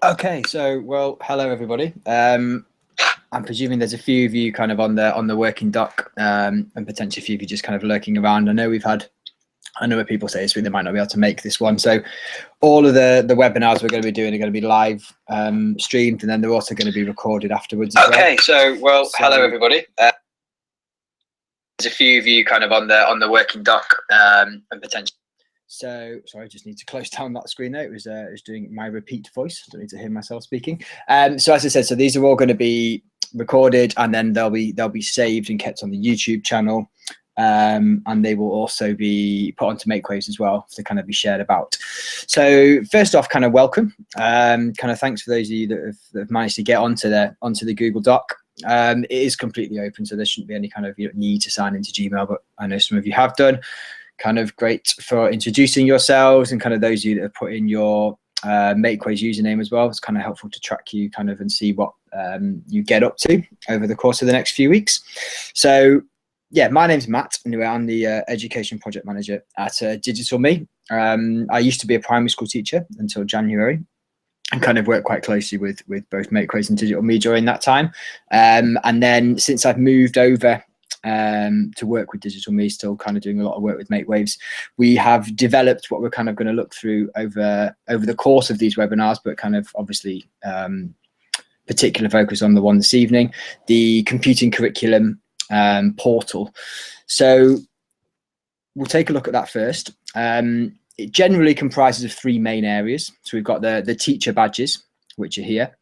Okay, so well, hello everybody. I'm presuming there's a few of you kind of on the working doc, and potentially a few of you just kind of lurking around. I know people say this week they might not be able to make this one. So all of the webinars we're going to be doing are going to be live streamed, and then they're also going to be recorded afterwards as well. Okay, so well, hello everybody. There's a few of you kind of on the working doc, and potentially. So sorry, I just need to close down that screen there. It was doing my repeat voice. I don't need to hear myself speaking. So as I said, so these are all going to be recorded, and then they'll be saved and kept on the YouTube channel. And they will also be put onto MakeWaves as well to kind of be shared about. So first off, kind of welcome. Kind of thanks for those of you that have managed to get onto the Google Doc. It is completely open, so there shouldn't be any kind of need to sign into Gmail, but I know some of you have done. Kind of great for introducing yourselves, and kind of those of you that have put in your MakeWaves username as well. It's kind of helpful to track you kind of and see what you get up to over the course of the next few weeks. So yeah, my name's Matt. Anyway, I'm the education project manager at Digitalme. I used to be a primary school teacher until January, and kind of worked quite closely with both MakeWaves and Digitalme during that time. And then since I've moved over to work with Digitalme, still kind of doing a lot of work with MakeWaves, we have developed what we're kind of going to look through over the course of these webinars, but kind of obviously particular focus on the one this evening, the computing curriculum portal. So we'll take a look at that first. It generally comprises of three main areas. So we've got the teacher badges, which are here.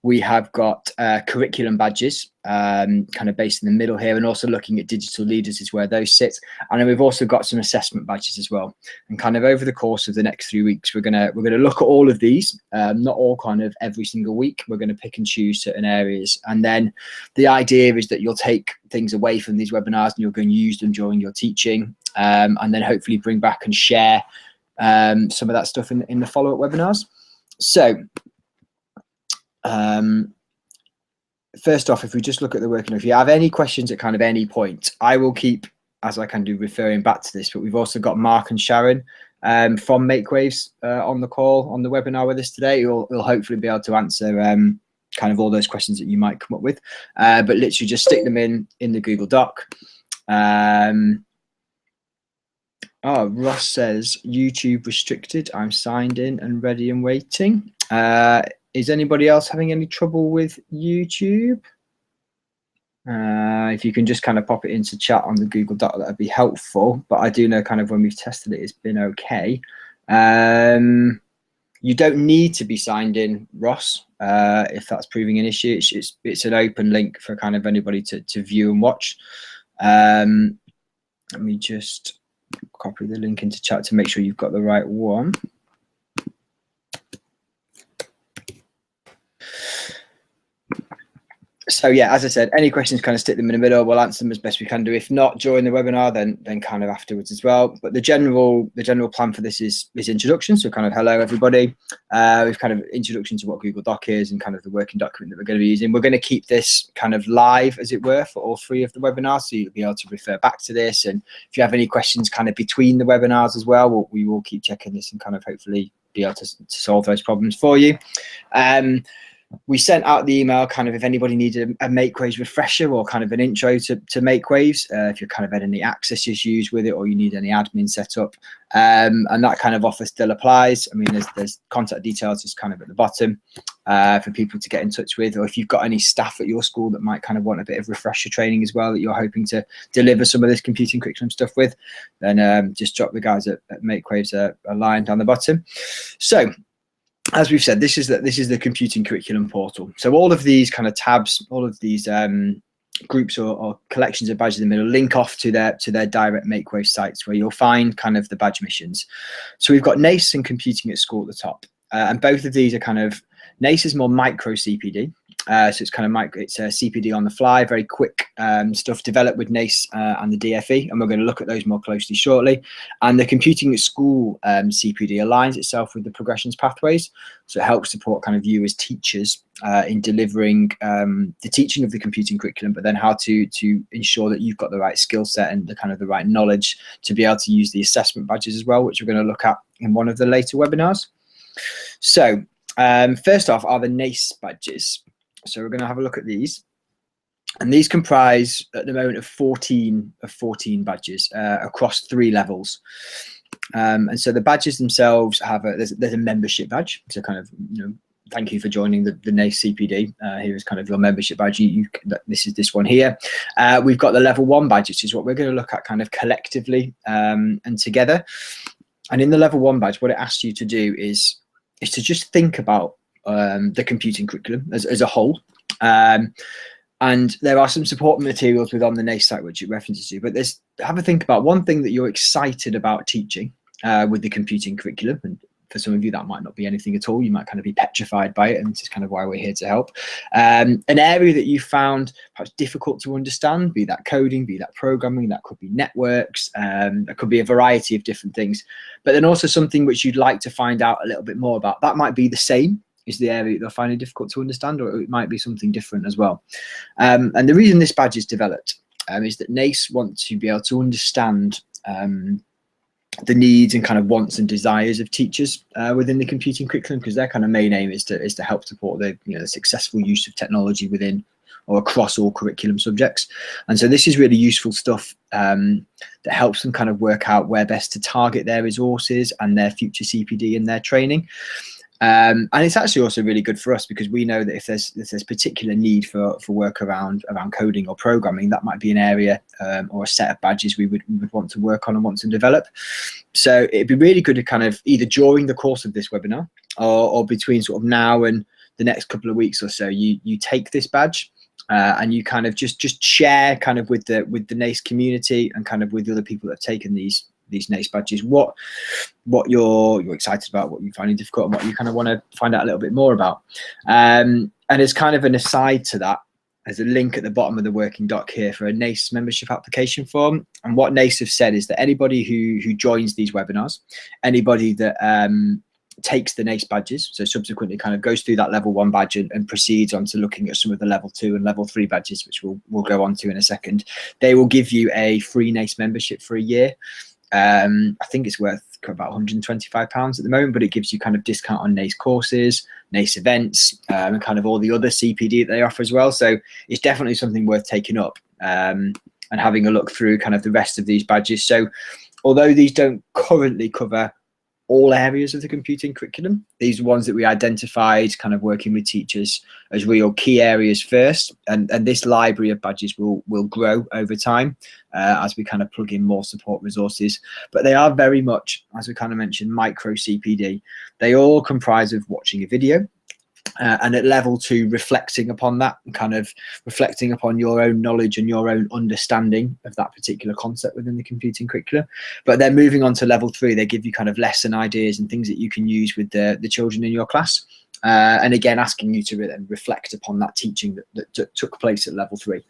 We have got curriculum badges, kind of based in the middle here, and also looking at digital leaders is where those sit. And then we've also got some assessment badges as well. And kind of over the course of the next 3 weeks, we're gonna look at all of these, not all kind of every single week. We're going to pick and choose certain areas, and then the idea is that you'll take things away from these webinars and you're going to use them during your teaching, and then hopefully bring back and share some of that stuff in the follow-up webinars. So first off, if we just look at the working, if you have any questions at kind of any point, I will keep, as I can do, referring back to this, but we've also got Mark and Sharon from MakeWaves on the call, on the webinar with us today. You'll hopefully be able to answer kind of all those questions that you might come up with, but literally just stick them in the Google Doc. Oh, Ross says YouTube restricted. I'm signed in and ready and waiting. Is anybody else having any trouble with YouTube? If you can just kind of pop it into chat on the Google Doc, that'd be helpful. But I do know kind of when we've tested it, it's been okay. You don't need to be signed in, Ross, if that's proving an issue. It's an open link for kind of anybody to view and watch. Let me just copy the link into chat to make sure you've got the right one. So yeah, as I said, any questions, kind of stick them in the middle. We'll answer them as best we can do. If not during the webinar, then kind of afterwards as well. But the general plan for this is introduction. So kind of hello everybody. We've kind of introduction to what Google Doc is and kind of the working document that we're going to be using. We're going to keep this kind of live, as it were, for all three of the webinars. So you'll be able to refer back to this. And if you have any questions kind of between the webinars as well, we will keep checking this and kind of hopefully be able to solve those problems for you. We sent out the email kind of if anybody needed a MakeWaves refresher or kind of an intro to MakeWaves, if you've kind of had any access issues with it or you need any admin set up, and that kind of offer still applies. I mean, there's contact details just kind of at the bottom for people to get in touch with, or if you've got any staff at your school that might kind of want a bit of refresher training as well that you're hoping to deliver some of this computing curriculum stuff with, then just drop the guys at MakeWaves a line down the bottom. So as we've said, this is the computing curriculum portal. So all of these kind of tabs, all of these groups or collections of badges in the middle link off to their direct MakeWaves sites where you'll find kind of the badge missions. So we've got Naace and computing at school at the top, and both of these are kind of, Naace is more micro CPD. So it's kind of it's a CPD on the fly, very quick stuff developed with Naace and the DFE, and we're going to look at those more closely shortly. And the computing at school CPD aligns itself with the progressions pathways, so it helps support kind of you as teachers in delivering the teaching of the computing curriculum, but then how to ensure that you've got the right skill set and the kind of the right knowledge to be able to use the assessment badges as well, which we're going to look at in one of the later webinars. So First off are the Naace badges. So we're going to have a look at these. And these comprise at the moment of 14 badges across 3 levels. And so the badges themselves have there's a membership badge. So kind of, thank you for joining the Naace CPD. Here is kind of your membership badge. This is this one here. We've got the level 1 badge, which is what we're going to look at kind of collectively and together. And in the level 1 badge, what it asks you to do is to just think about the computing curriculum as a whole. And there are some support materials within the Naace site which it references to, but have a think about one thing that you're excited about teaching with the computing curriculum. And for some of you, that might not be anything at all. You might kind of be petrified by it, and this is kind of why we're here to help. An area that you found perhaps difficult to understand, be that coding, be that programming, that could be networks, that could be a variety of different things. But then also something which you'd like to find out a little bit more about. That might be the same is the area that they're finding difficult to understand, or it might be something different as well. And the reason this badge is developed is that Naace want to be able to understand the needs and kind of wants and desires of teachers within the computing curriculum, because their kind of main aim is to help support the the successful use of technology within or across all curriculum subjects. And so this is really useful stuff that helps them kind of work out where best to target their resources and their future CPD and their training. And it's actually also really good for us, because we know that if there's particular need for work around coding or programming, that might be an area or a set of badges we would want to work on and want to develop. So it'd be really good to kind of either during the course of this webinar or between sort of now and the next couple of weeks or so, you take this badge and you kind of just share kind of with the Naace community and kind of with the other people that have taken these Naace badges, what you're excited about, what you're finding difficult, and what you kind of want to find out a little bit more about. And as kind of an aside to that, there's a link at the bottom of the working doc here for a Naace membership application form. And what Naace have said is that anybody who joins these webinars, anybody that takes the Naace badges, so subsequently kind of goes through that level 1 badge and proceeds on to looking at some of the level 2 and level 3 badges, which we'll go on to in a second, they will give you a free Naace membership for a year. I think it's worth about £125 at the moment, but it gives you kind of discount on Naace courses, Naace events, and kind of all the other CPD that they offer as well. So it's definitely something worth taking up and having a look through kind of the rest of these badges. So although these don't currently cover all areas of the computing curriculum, these are ones that we identified kind of working with teachers as real key areas first, and this library of badges will grow over time as we kind of plug in more support resources. But they are very much, as we kind of mentioned, micro CPD. They all comprise of watching a video and at level 2 reflecting upon that, and kind of reflecting upon your own knowledge and your own understanding of that particular concept within the computing curriculum. But then moving on to level 3, they give you kind of lesson ideas and things that you can use with the children in your class, and again asking you to reflect upon that teaching that took place at level 3.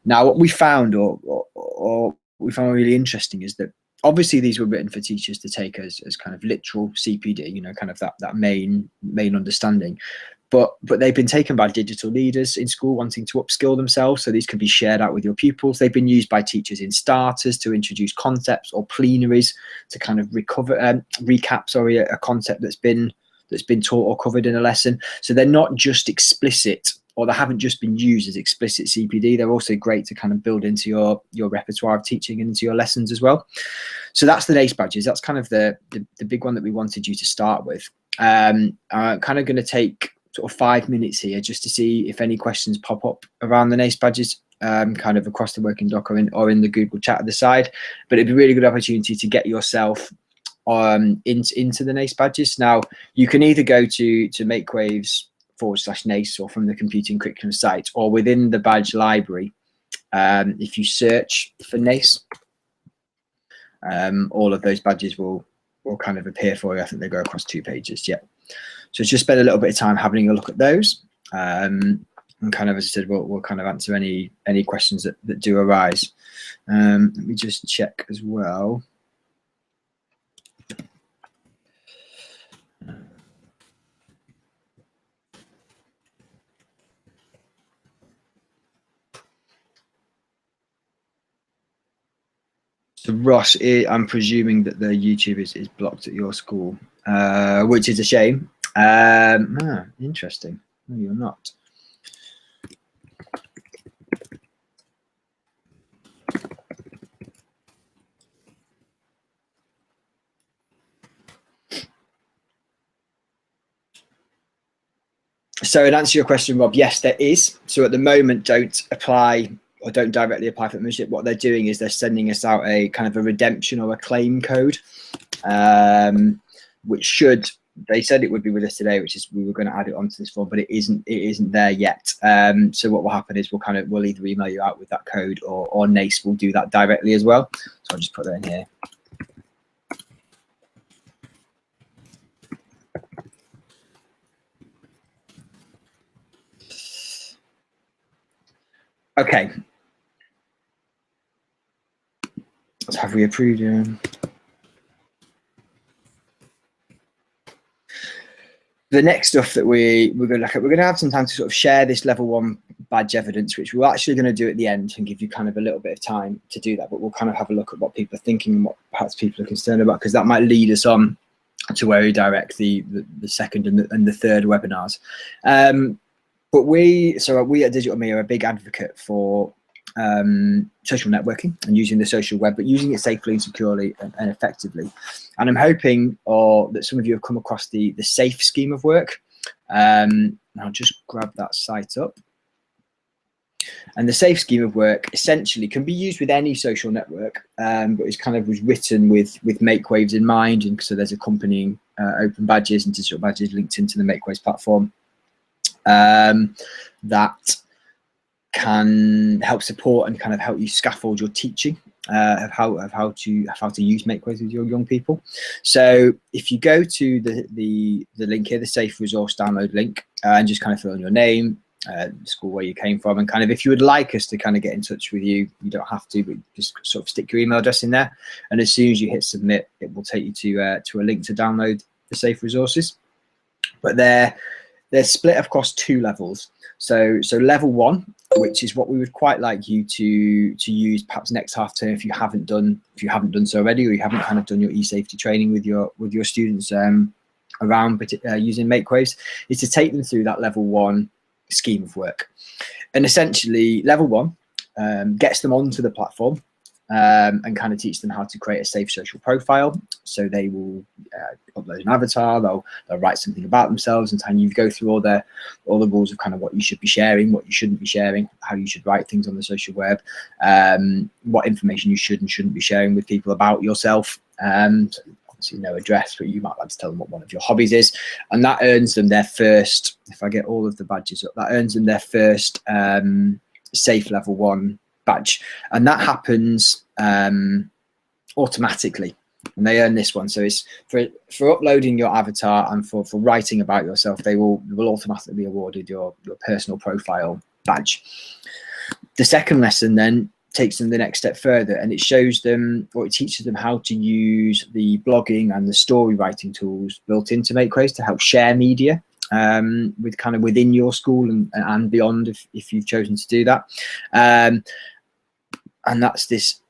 Now what we found or we found really interesting is that obviously these were written for teachers to take as kind of literal CPD, kind of that main understanding. But they've been taken by digital leaders in school wanting to upskill themselves. So these can be shared out with your pupils. They've been used by teachers in starters to introduce concepts, or plenaries to kind of recap a concept that's been taught or covered in a lesson. So they're not just explicit, or they haven't just been used as explicit CPD. They're also great to kind of build into your repertoire of teaching and into your lessons as well. So that's the Naace badges. That's kind of the big one that we wanted you to start with. I'm kind of going to take sort of 5 minutes here just to see if any questions pop up around the Naace badges, kind of across the working doc or in the Google chat at the side. But it'd be a really good opportunity to get yourself into the Naace badges. Now you can either go to makewaves/Naace or from the computing curriculum site, or within the badge library. If you search for Naace, all of those badges will kind of appear for you. I think they go across 2 pages. Yeah. So just spend a little bit of time having a look at those. And kind of, as I said, we'll kind of answer any questions that do arise. Let me just check as well. So Ross, I'm presuming that the YouTube is blocked at your school. which is a shame. Interesting. No, you're not. So in answer to your question, Rob, yes, there is. So at the moment, don't apply or don't directly apply for membership. What they're doing is they're sending us out a kind of a redemption or a claim code, which should, they said it would be with us today, which is we were going to add it onto this form, but it isn't there yet. So what will happen is we'll either email you out with that code, or Naace will do that directly as well. So I'll just put that in here. Okay. So have we approved? The next stuff that we're going to look at, we're going to have some time to sort of share this level 1 badge evidence, which we're actually going to do at the end and give you kind of a little bit of time to do that. But we'll kind of have a look at what people are thinking and what perhaps people are concerned about, because that might lead us on to where we direct the second and the third webinars. But we at Digitalme are a big advocate for social networking and using the social web, but using it safely and securely and effectively. And I'm hoping that some of you have come across the SAFE scheme of work. And I'll just grab that site up. And the SAFE scheme of work essentially can be used with any social network, but it was written with MakeWaves in mind. And so there's accompanying open badges and digital badges linked into the MakeWaves platform that can help support and kind of help you scaffold your teaching of how to use MakeWaves with your young people. So if you go to the link here, the Safe Resource download link, and just kind of fill in your name, the school where you came from, and kind of if you would like us to kind of get in touch with you, you don't have to, but just sort of stick your email address in there, and as soon as you hit submit, it will take you to a link to download the Safe resources. But they're split across 2 levels. So level 1, which is what we would quite like you to use perhaps next half term if you haven't done so already, or you haven't kind of done your e-safety training with your students around using MakeWaves, is to take them through that level 1 scheme of work. And essentially level 1 gets them onto the platform and kind of teach them how to create a safe social profile. So they will upload an avatar, they'll write something about themselves, and you go through all the rules of kind of what you should be sharing, what you shouldn't be sharing, how you should write things on the social web, what information you should and shouldn't be sharing with people about yourself. So obviously no address, but you might like to tell them what one of your hobbies is, and that earns them their first, if I get all of the badges up, that earns them their first safe level 1 badge, and that happens automatically, and they earn this one. So it's for uploading your avatar and for writing about yourself, they will automatically be awarded your personal profile badge. The second lesson then takes them the next step further, and it shows them, or it teaches them how to use the blogging and the story writing tools built into MakeWaves to help share media with kind of within your school and beyond, if you've chosen to do that. And that's this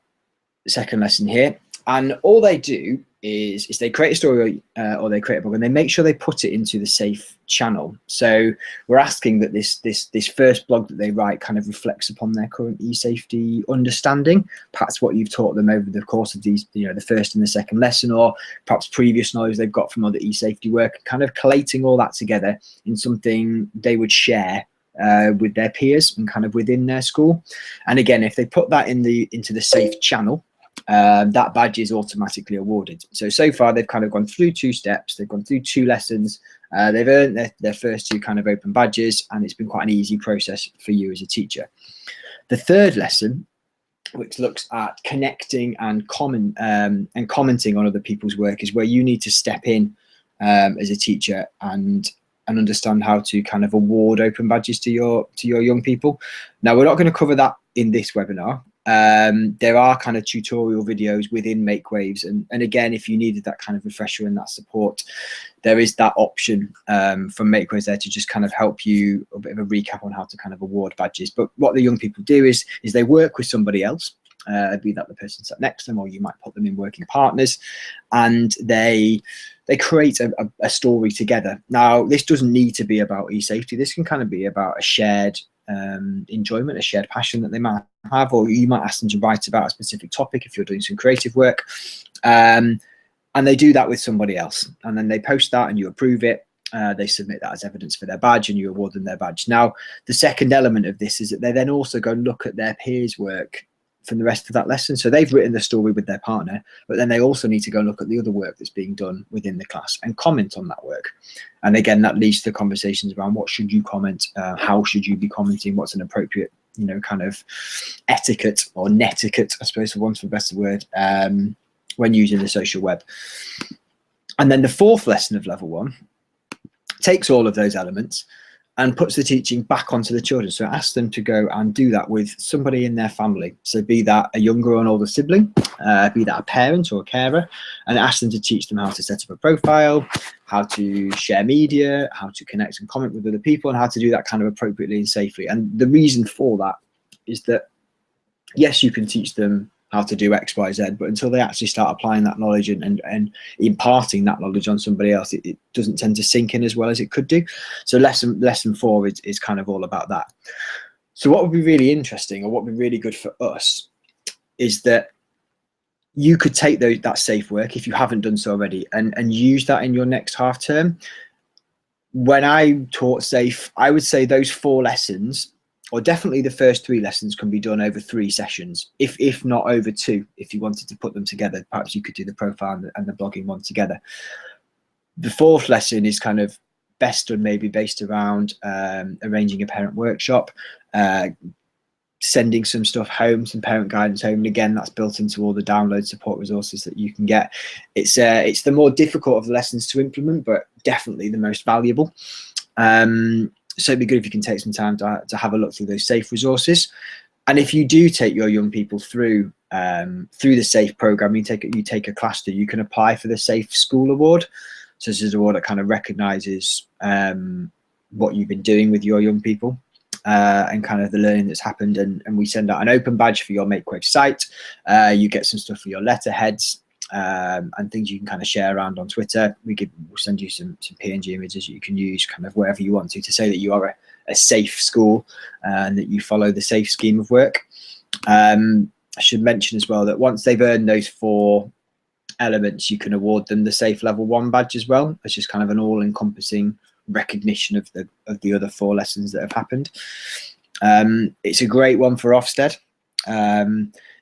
second lesson here. And all they do is they create a story or they create a blog, and they make sure they put it into the safe channel. So we're asking that this first blog that they write kind of reflects upon their current e-safety understanding, perhaps what you've taught them over the course of these, the first and the second lesson, or perhaps previous knowledge they've got from other e-safety work, kind of collating all that together in something they would share with their peers and kind of within their school. And again, if they put that into the safe channel, that badge is automatically awarded. So far they've kind of gone through 2 steps, they've gone through 2 lessons, they've earned their first 2 kind of open badges, and it's been quite an easy process for you as a teacher. The third lesson, which looks at connecting and commenting on other people's work, is where you need to step in as a teacher and understand how to kind of award open badges to your young people. Now, we're not going to cover that in this webinar. There are kind of tutorial videos within MakeWaves, and again, if you needed that kind of refresher and that support, there is that option from MakeWaves there to just kind of help you, a bit of a recap on how to kind of award badges. But what the young people do is they work with somebody else. be that the person sat next to them, or you might put them in working partners, and they create a story together. Now, this doesn't need to be about e-safety. This can kind of be about a shared enjoyment, a shared passion that they might have, or you might ask them to write about a specific topic if you're doing some creative work. And they do that with somebody else, and then they post that and you approve it. They submit that as evidence for their badge and you award them their badge. Now, the second element of this is that they then also go look at their peers' work from the rest of that lesson. So they've written the story with their partner, but then they also need to go look at the other work that's being done within the class and comment on that work. And again, that leads to conversations around what should you comment, how should you be commenting, what's an appropriate, you know, kind of etiquette or netiquette, I suppose, for want of a better word, when using the social web. And then the fourth lesson of level 1 takes all of those elements and puts the teaching back onto the children. So ask them to go and do that with somebody in their family. So be that a younger or an older sibling, be that a parent or a carer, and ask them to teach them how to set up a profile, how to share media, how to connect and comment with other people, and how to do that kind of appropriately and safely. And the reason for that is that, yes, you can teach them how to do X, Y, Z, but until they actually start applying that knowledge and imparting that knowledge on somebody else, it doesn't tend to sink in as well as it could do. So lesson 4 is kind of all about that. So what would be really interesting, or what would be really good for us, is that you could take that safe work, if you haven't done so already, and use that in your next half term. When I taught safe, I would say those 4 lessons, or definitely the first 3 lessons, can be done over 3 sessions, if not over 2. If you wanted to put them together, perhaps you could do the profile and the blogging one together. The 4th lesson is kind of best done maybe based around arranging a parent workshop, sending some stuff home, some parent guidance home, and again, that's built into all the download support resources that you can get. It's the more difficult of the lessons to implement, but definitely the most valuable. So it'd be good if you can take some time to have a look through those safe resources. And if you do take your young people through the safe program, you take a class through, you can apply for the Safe School Award. So this is an award that kind of recognises what you've been doing with your young people and kind of the learning that's happened. And we send out an open badge for your MakeWave site. You get some stuff for your letterheads. And things you can kind of share around on Twitter. We'll send you some PNG images you can use kind of wherever you want to say that you are a safe school and that you follow the safe scheme of work. I should mention as well that once they've earned those 4 elements, you can award them the Safe Level 1 badge as well. It's just kind of an all-encompassing recognition of the other 4 lessons that have happened. It's a great one for Ofsted.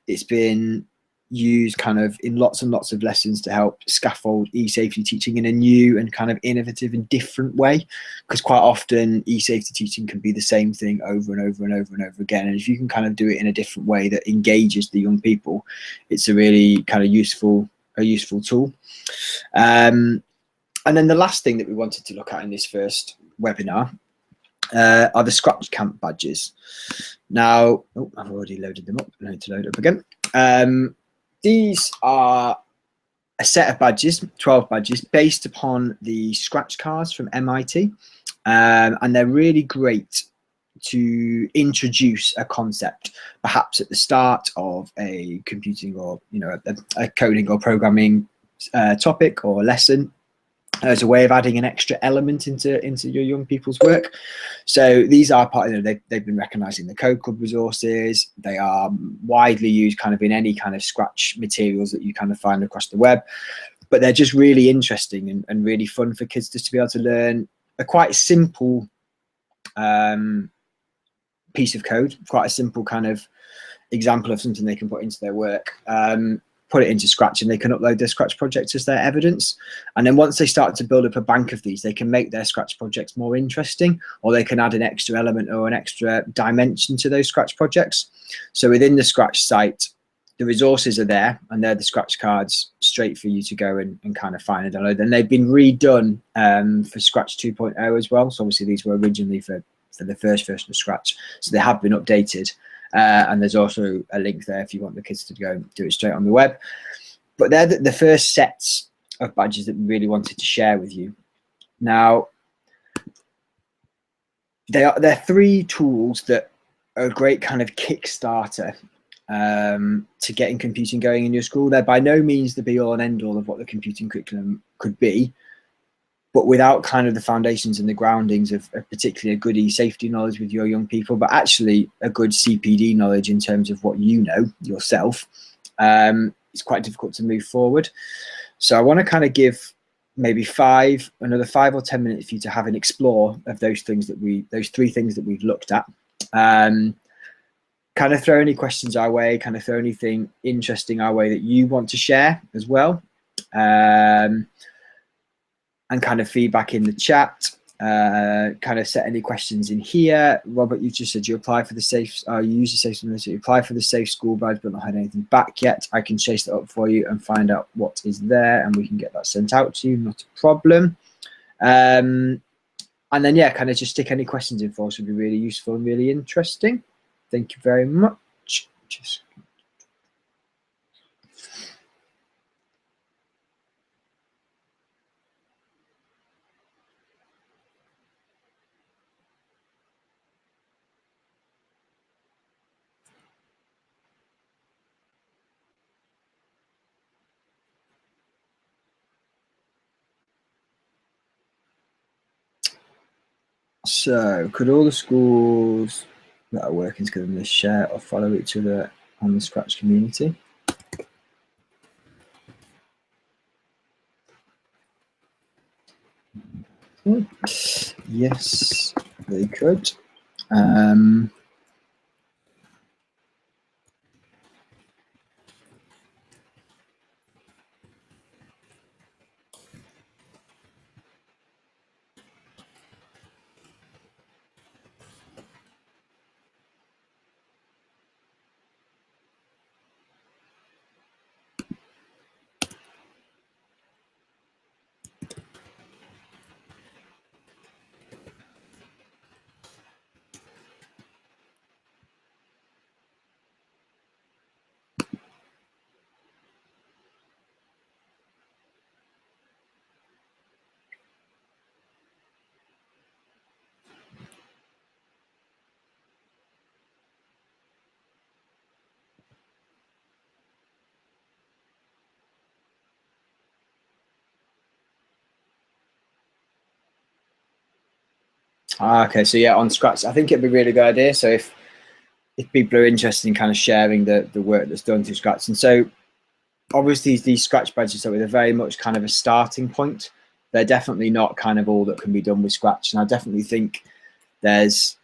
It's been used kind of in lots and lots of lessons to help scaffold e-safety teaching in a new and kind of innovative and different way, because quite often e-safety teaching can be the same thing over and over and over and over again, and if you can kind of do it in a different way that engages the young people, it's a really kind of useful tool. And then the last thing that we wanted to look at in this first webinar are the Scratch Camp badges. Now, I've already loaded them up. I need to load up again. These are a set of badges, 12 badges, based upon the scratch cards from MIT. And they're really great to introduce a concept, perhaps at the start of a computing or, you know, a coding or programming topic or lesson, as a way of adding an extra element into your young people's work. So these are part, you know, they've been recognised in the Code Club resources. They are widely used kind of in any kind of Scratch materials that you kind of find across the web. But they're just really interesting and really fun for kids just to be able to learn a quite simple piece of code, quite a simple kind of example of something they can put into their work. Put it into Scratch, and they can upload their Scratch projects as their evidence. And then once they start to build up a bank of these, they can make their Scratch projects more interesting, or they can add an extra element or an extra dimension to those Scratch projects. So within the Scratch site, the resources are there, and they're the Scratch cards straight for you to go and kind of find and download. And they've been redone for Scratch 2.0 as well. So obviously these were originally for the first version of Scratch. So they have been updated. And there's also a link there if you want the kids to go and do it straight on the web. But they're the first sets of badges that we really wanted to share with you. Now, they're 3 tools that are a great kind of Kickstarter to getting computing going in your school. They're by no means the be all and end all of what the computing curriculum could be, but without kind of the foundations and the groundings of particularly a good e-safety knowledge with your young people, but actually a good CPD knowledge in terms of what you know yourself, it's quite difficult to move forward. So I want to kind of give maybe another 5 or 10 minutes for you to have an explore of those three things that we've looked at. Kind of throw any questions our way, kind of throw anything interesting our way that you want to share as well. And kind of feedback in the chat, kind of set any questions in here. Robert, you just said you apply for the safe, you use the safe, you apply for the safe school badge, but not had anything back yet. I can chase that up for you and find out what is there, and we can get that sent out to you, not a problem. And then, yeah, kind of just stick any questions in for us would be really useful and really interesting. Thank you very much. So, could all the schools that are working together share or follow each other on the Scratch community? Yes, they could. Okay, so yeah, on Scratch, I think it'd be a really good idea. So if people are interested in kind of sharing the work that's done through Scratch, and so obviously these Scratch badges, so they're very much kind of a starting point. They're definitely not kind of all that can be done with Scratch, and I definitely think there's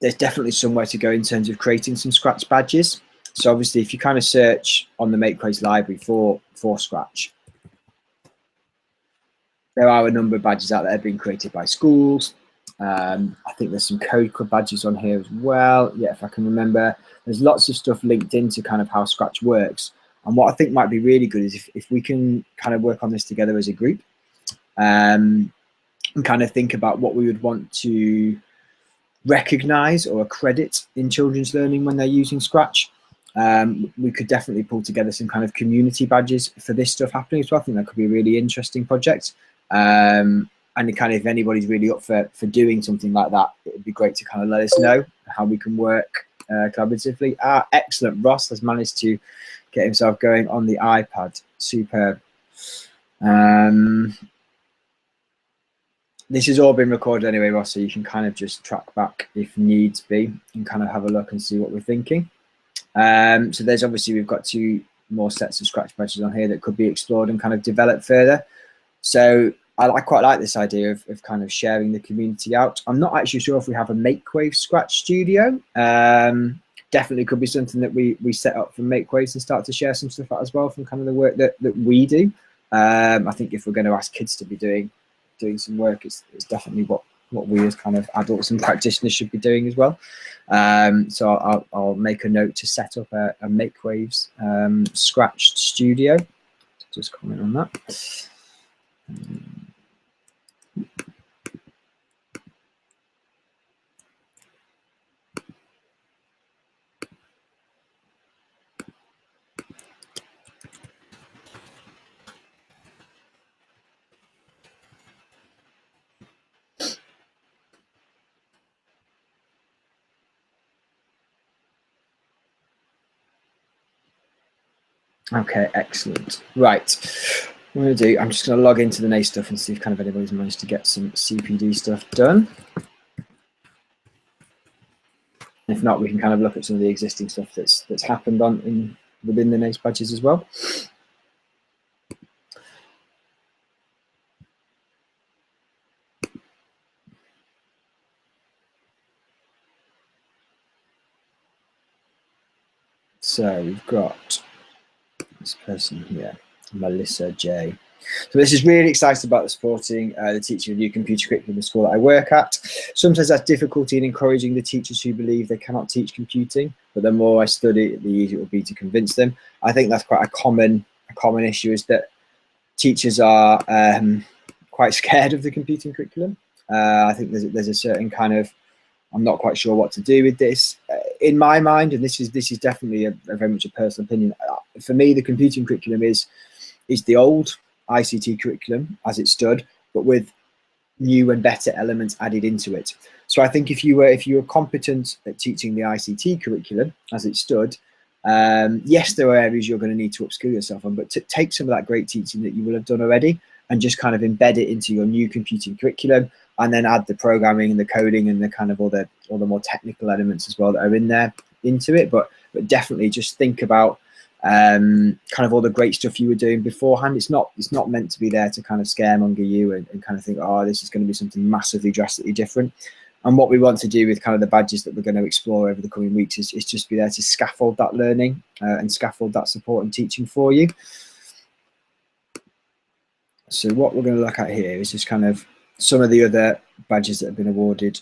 definitely somewhere to go in terms of creating some Scratch badges. So obviously, if you kind of search on the Makeways library for Scratch, there are a number of badges out there being created by schools. I think there's some Code Club badges on here as well. Yeah, if I can remember, there's lots of stuff linked into kind of how Scratch works. And what I think might be really good is if we can kind of work on this together as a group, and kind of think about what we would want to recognize or accredit in children's learning when they're using Scratch. We could definitely pull together some kind of community badges for this stuff happening as well. I think that could be a really interesting project. And kind of if anybody's really up for doing something like that, it would be great to kind of let us know how we can work collaboratively. Excellent. Ross has managed to get himself going on the iPad. Superb. This has all been recorded anyway, Ross, so you can kind of just track back if needs be and kind of have a look and see what we're thinking. So there's obviously, we've got 2 more sets of Scratch badges on here that could be explored and kind of developed further. So I quite like this idea of kind of sharing the community out. I'm not actually sure if we have a Makewaves Scratch studio. Definitely could be something that we set up for Makewaves and start to share some stuff out as well from kind of the work that we do. I think if we're going to ask kids to be doing some work, it's definitely what we as kind of adults and practitioners should be doing as well. So I'll make a note to set up a Makewaves Scratch studio. Just comment on that. Okay, excellent. Right. What I'm going to do, I'm just going to log into the Naace stuff and see if kind of anybody's managed to get some CPD stuff done. If not, we can kind of look at some of the existing stuff that's happened within the Naace badges as well. So we've got this person here, Melissa J. So this is really excited about supporting the teaching of new computer curriculum in the school that I work at. Sometimes that's difficulty in encouraging the teachers who believe they cannot teach computing, but the more I study, the easier it will be to convince them. I think that's quite a common issue, is that teachers are quite scared of the computing curriculum. I think there's a certain kind of, I'm not quite sure what to do with this. In my mind, and this is definitely a very much a personal opinion, for me, the computing curriculum is the old ICT curriculum as it stood, but with new and better elements added into it. So I think if you were competent at teaching the ICT curriculum as it stood, yes, there are areas you're going to need to upskill yourself on, but to take some of that great teaching that you will have done already and just kind of embed it into your new computing curriculum, and then add the programming and the coding and the kind of all the more technical elements as well that are in there into it. But definitely just think about kind of all the great stuff you were doing beforehand. It's not meant to be there to kind of scaremonger you and kind of think, oh, this is going to be something massively drastically different. And what we want to do with kind of the badges that we're going to explore over the coming weeks is just be there to scaffold that learning and scaffold that support and teaching for you. So what we're going to look at here is just kind of some of the other badges that have been awarded.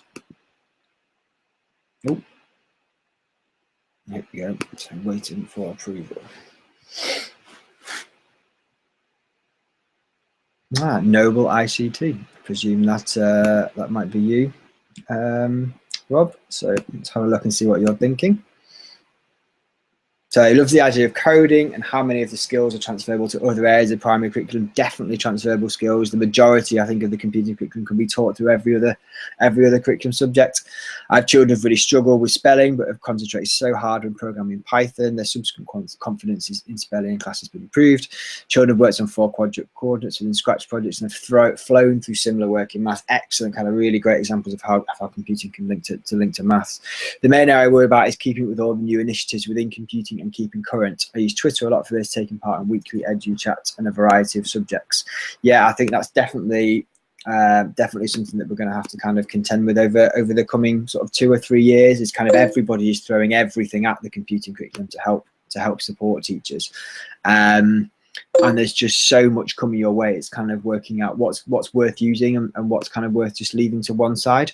Oh, there we go. So I'm waiting for approval. Noble ICT. I presume that that might be you, Rob. So let's have a look and see what you're thinking. So he loves the idea of coding and how many of the skills are transferable to other areas of primary curriculum. Definitely transferable skills. The majority, I think, of the computing curriculum can be taught through every other curriculum subject. I have children who really struggle with spelling, but have concentrated so hard on programming Python. Their subsequent confidence in spelling in class has been improved. Children have worked on 4 quadrant coordinates within Scratch projects and have flown through similar work in math. Excellent, kind of really great examples of how computing can link to maths. The main area I worry about is keeping with all the new initiatives within computing and keeping current. I use Twitter a lot for this, taking part in weekly edu chats and a variety of subjects. Yeah, I think that's definitely something that we're going to have to kind of contend with over the coming sort of 2 or 3 years. Is kind of everybody is throwing everything at the computing curriculum to help support teachers, and there's just so much coming your way. It's kind of working out what's worth using and what's kind of worth just leaving to one side.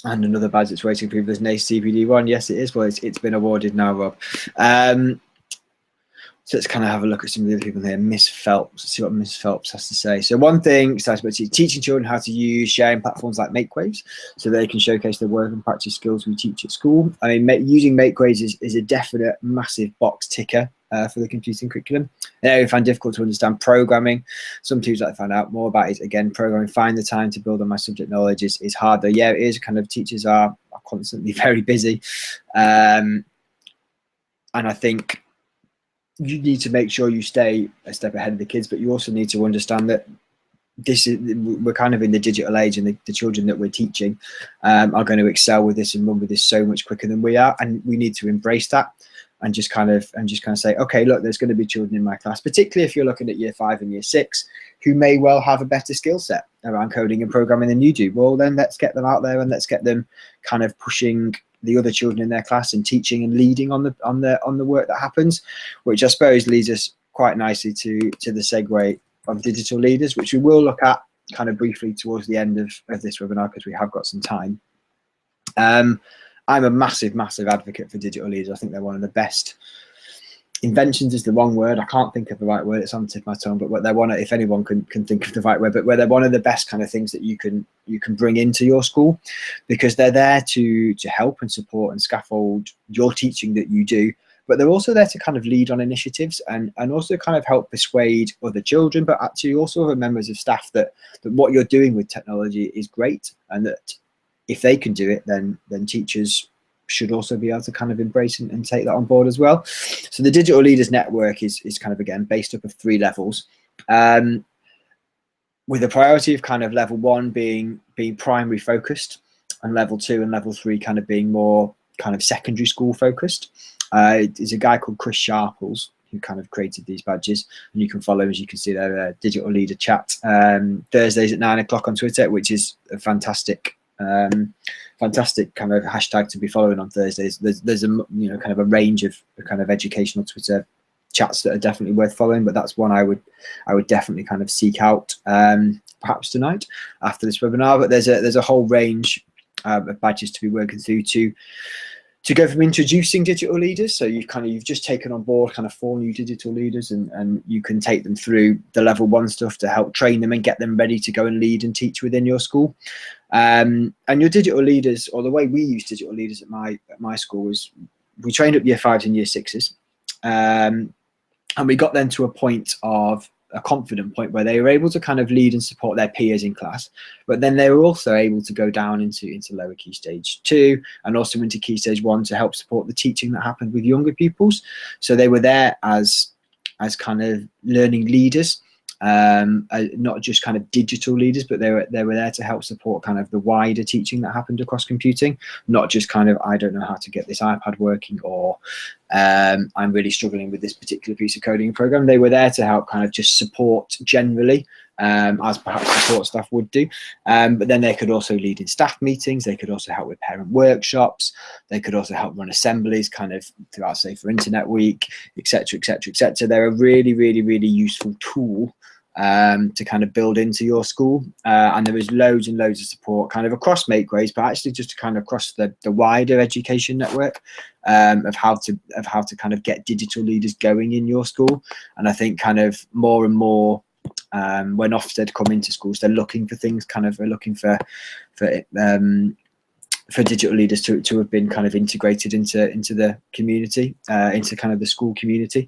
And another badge that's waiting for this Naace CPD one. Yes, it is. Well, it's been awarded now, Rob. So let's kind of have a look at some of the other people here. Miss Phelps. Let's see what Miss Phelps has to say. So one thing, teaching children how to use sharing platforms like MakeWaves so they can showcase their work and practice skills we teach at school. I mean, using MakeWaves is a definite massive box ticker for the computing curriculum. An area I find difficult to understand: programming. Some teachers that I find out more about is, again, programming. Find the time to build on my subject knowledge is hard, though. Yeah, it is. Kind of teachers are constantly very busy. And I think you need to make sure you stay a step ahead of the kids, but you also need to understand that we're kind of in the digital age, and the children that we're teaching are going to excel with this and run with this so much quicker than we are, and we need to embrace that and just kind of say, okay, look, there's going to be children in my class, particularly if you're looking at year 5 and year 6, who may well have a better skill set around coding and programming than you do. Well, then let's get them out there and let's get them kind of pushing the other children in their class and teaching and leading on the work that happens, which I suppose leads us quite nicely to the segue of digital leaders, which we will look at kind of briefly towards the end of this webinar because we have got some time. I'm a massive advocate for digital leaders. I think they're one of the best. Inventions is the wrong word. I can't think of the right word. It's on the tip of my tongue, but they're one of, if anyone can think of the right word, but where they're one of the best kind of things that you can bring into your school, because they're there to help and support and scaffold your teaching that you do, but they're also there to kind of lead on initiatives and also kind of help persuade other children, but actually also other members of staff that what you're doing with technology is great, and that if they can do it, then teachers should also be able to kind of embrace and take that on board as well. So the Digital Leaders Network is kind of, again, based up of 3 levels, with a priority of kind of level 1 being primary focused, and level 2 and level 3 kind of being more kind of secondary school focused. There's a guy called Chris Sharples who kind of created these badges, and you can follow, as you can see there, Digital Leader Chat, Thursdays at 9 o'clock on Twitter, which is a fantastic fantastic kind of hashtag to be following on Thursdays. There's a kind of a range of kind of educational Twitter chats that are definitely worth following, but that's one I would definitely kind of seek out perhaps tonight after this webinar. But there's a whole range of badges to be working through to go from introducing digital leaders. So you've just taken on board kind of 4 new digital leaders, and you can take them through the level 1 stuff to help train them and get them ready to go and lead and teach within your school. And your digital leaders, or the way we use digital leaders at my school, is we trained up year 5s and year 6s, and we got them to a confident point where they were able to kind of lead and support their peers in class, but then they were also able to go down into lower key stage 2 and also into key stage 1 to help support the teaching that happened with younger pupils. So they were there as kind of learning leaders, not just kind of digital leaders, but they were there to help support kind of the wider teaching that happened across computing, not just kind of, I don't know how to get this iPad working, or I'm really struggling with this particular piece of coding program. They were there to help kind of just support generally, as perhaps support staff would do. But then they could also lead in staff meetings. They could also help with parent workshops. They could also help run assemblies kind of throughout Safer Internet Week, etc., etc., etc. They're a really, really, really useful tool to kind of build into your school, and there is loads and loads of support kind of across Makeways, but actually just kind of across the wider education network, of how to kind of get digital leaders going in your school. And I think kind of more and more, when Ofsted come into schools, they're looking for things, kind of looking for digital leaders to have been kind of integrated into the community, into kind of the school community.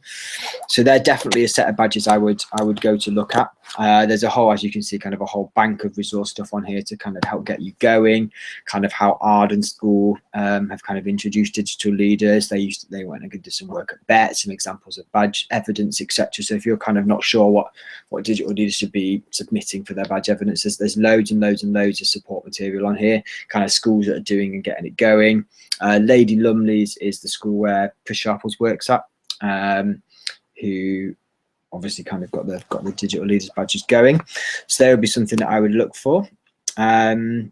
So they're definitely a set of badges I would go to look at. There's a whole, as you can see, kind of a whole bank of resource stuff on here to kind of help get you going, kind of how Arden School have kind of introduced digital leaders. They went and did some work at BET, some examples of badge evidence, etc. So if you're kind of not sure what digital leaders should be submitting for their badge evidence, there's loads and loads and loads of support material on here, kind of schools that are doing and getting it going. Lady Lumley's is the school where Chris Sharples works at, who obviously kind of got the digital leaders badges going. So there would be something that I would look for. And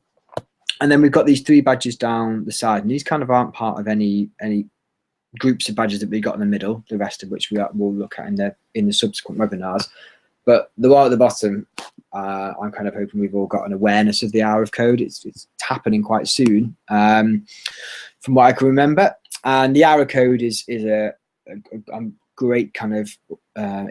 then we've got these 3 badges down the side, and these kind of aren't part of any groups of badges that we got in the middle, the rest of which we'll look at in the subsequent webinars. But the one at the bottom, I'm kind of hoping we've all got an awareness of the hour of code. It's happening quite soon, from what I can remember. And the hour of code is a great kind of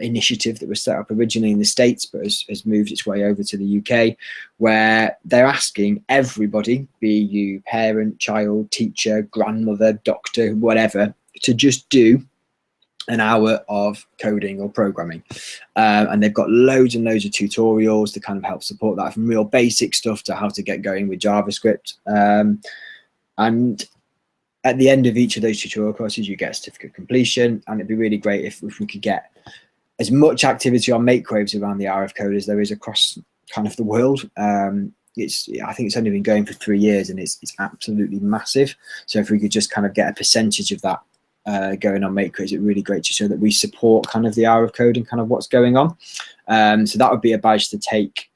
initiative that was set up originally in the States, but has moved its way over to the UK, where they're asking everybody, be you parent, child, teacher, grandmother, doctor, whatever, to just do an hour of coding or programming, and they've got loads and loads of tutorials to kind of help support that, from real basic stuff to how to get going with JavaScript. And at the end of each of those tutorial courses, you get a certificate of completion, and it'd be really great if we could get as much activity on Makewaves around the hour of code as there is across kind of the world. I think it's only been going for 3 years, and it's absolutely massive. So if we could just kind of get a percentage of that going on Makeways, it'd be really great to show that we support kind of the hour of code and kind of what's going on. So that would be a badge to take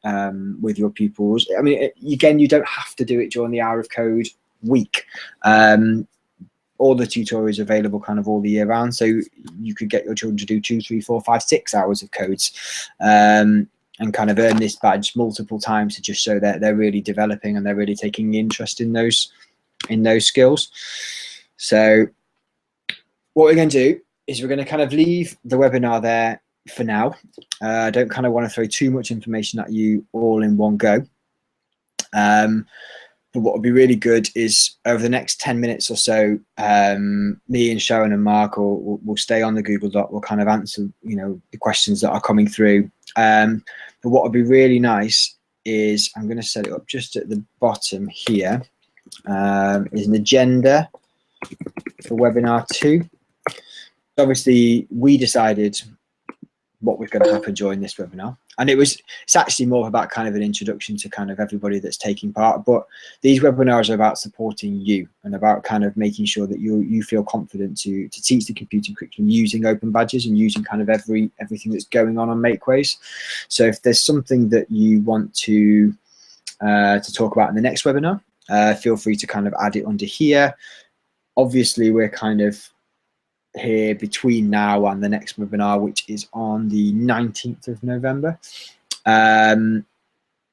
with your pupils. I mean, again, you don't have to do it during the hour of code week. All the tutorials are available kind of all the year round, so you could get your children to do 2, 3, 4, 5, 6 hours of codes, and kind of earn this badge multiple times to just show that they're really developing and they're really taking interest in those skills. So what we're going to do is we're going to kind of leave the webinar there for now. I don't kind of want to throw too much information at you all in one go. But what would be really good is over the next 10 minutes or so, me and Sharon and Mark will stay on the Google Doc. We'll kind of answer, the questions that are coming through. But what would be really nice is, I'm going to set it up just at the bottom here, is an agenda for webinar 2. Obviously, we decided what was going to happen during this webinar, and it's actually more about kind of an introduction to kind of everybody that's taking part. But these webinars are about supporting you and about kind of making sure that you feel confident to teach the computing curriculum using open badges and using kind of everything that's going on Makeways. So if there's something that you want to talk about in the next webinar, feel free to kind of add it under here. Obviously, we're kind of here between now and the next webinar, which is on the 19th of November. And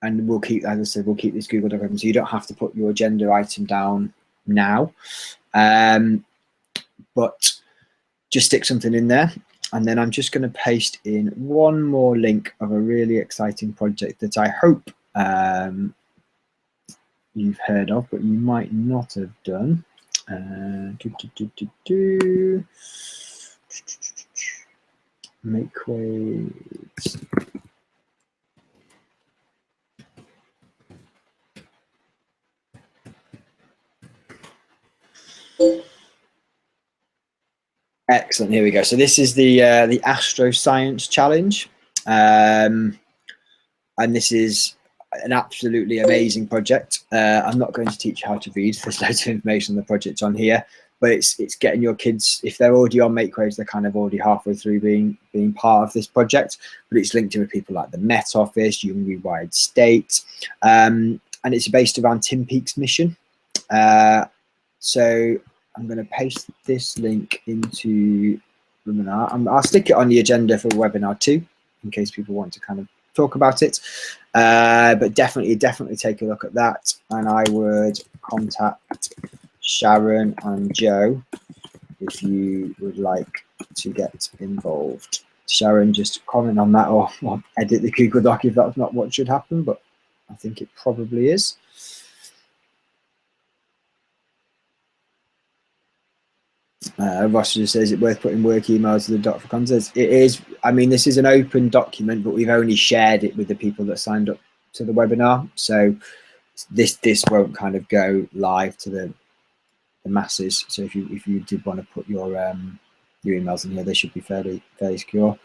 we'll keep, as I said, we'll keep this Google Doc open, so you don't have to put your agenda item down now. But just stick something in there. And then I'm just going to paste in one more link of a really exciting project that I hope you've heard of, but you might not have done. Makeways. Excellent. Here we go. So this is the Astro Science Challenge, and this is an absolutely amazing project. I'm not going to teach you how to read. There's loads of information on the project on here, but it's getting your kids, if they're already on Makeways, they're kind of already halfway through being part of this project. But it's linked in with people like the Met Office, Young Rewired State, and it's based around Tim Peake's mission. So I'm going to paste this link into webinar. I'll stick it on the agenda for webinar 2 in case people want to kind of talk about it. But definitely take a look at that. And I would contact Sharon and Joe if you would like to get involved. Sharon, just comment on that or edit the Google Doc if that's not what should happen, but I think it probably is. Ross just says, is it worth putting work emails to the doc for content? It is. I mean, this is an open document, but we've only shared it with the people that signed up to the webinar. So this won't kind of go live to the masses. So if you did want to put your emails in here, they should be fairly secure.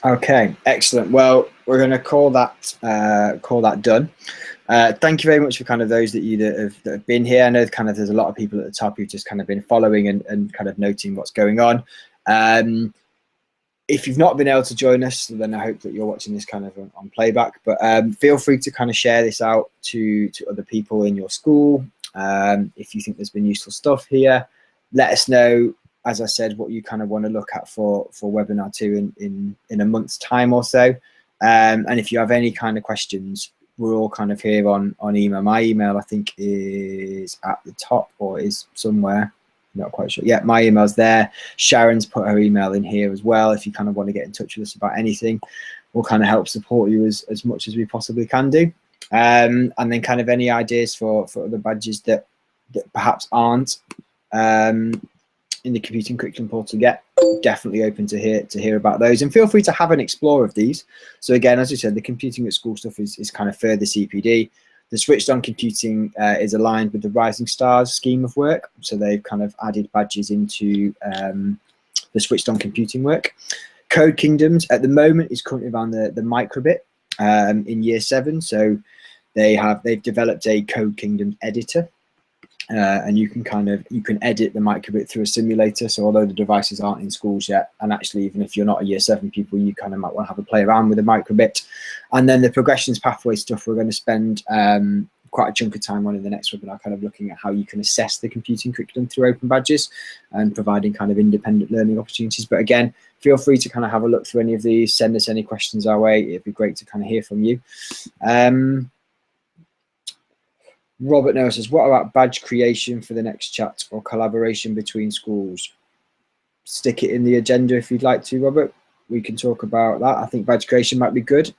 Okay, excellent. Well, we're going to call that done. Thank you very much for kind of those that have been here. I know kind of there's a lot of people at the top who've just kind of been following and kind of noting what's going on. If you've not been able to join us, then I hope that you're watching this kind of on playback. But feel free to kind of share this out to other people in your school. If you think there's been useful stuff here, let us know. As I said, what you kind of want to look at for webinar 2 in a month's time or so. And if you have any kind of questions, we're all kind of here on email. My email, I think, is at the top or is somewhere. Not quite sure. Yeah, my email's there. Sharon's put her email in here as well. If you kind of want to get in touch with us about anything, we'll kind of help support you as much as we possibly can do. And then kind of any ideas for other badges that perhaps aren't in the computing curriculum portal yet, definitely open to hear about those, and feel free to have an explore of these. So again, as we said, the computing at school stuff is kind of further CPD. The switched on computing is aligned with the Rising Stars scheme of work, so they've kind of added badges into the switched on computing work. Code Kingdoms at the moment is currently around the microbit in year 7, so they've developed a Code Kingdoms editor. and you can edit the microbit through a simulator. So although the devices aren't in schools yet, and actually even if you're not a year 7 pupil, you kind of might want to have a play around with the microbit. And then the progressions pathway stuff, we're going to spend quite a chunk of time on in the next webinar, kind of looking at how you can assess the computing curriculum through Open Badges and providing kind of independent learning opportunities. But again, feel free to kind of have a look through any of these, send us any questions our way. It'd be great to kind of hear from you. Robert Noah says, what about badge creation for the next chat or collaboration between schools? Stick it in the agenda if you'd like to, Robert. We can talk about that. I think badge creation might be good.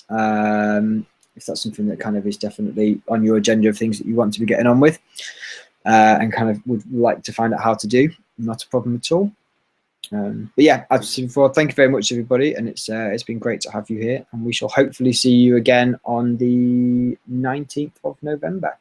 If that's something that kind of is definitely on your agenda of things that you want to be getting on with and kind of would like to find out how to do, not a problem at all. But yeah, as I said before, thank you very much, everybody, and it's been great to have you here, and we shall hopefully see you again on the 19th of November.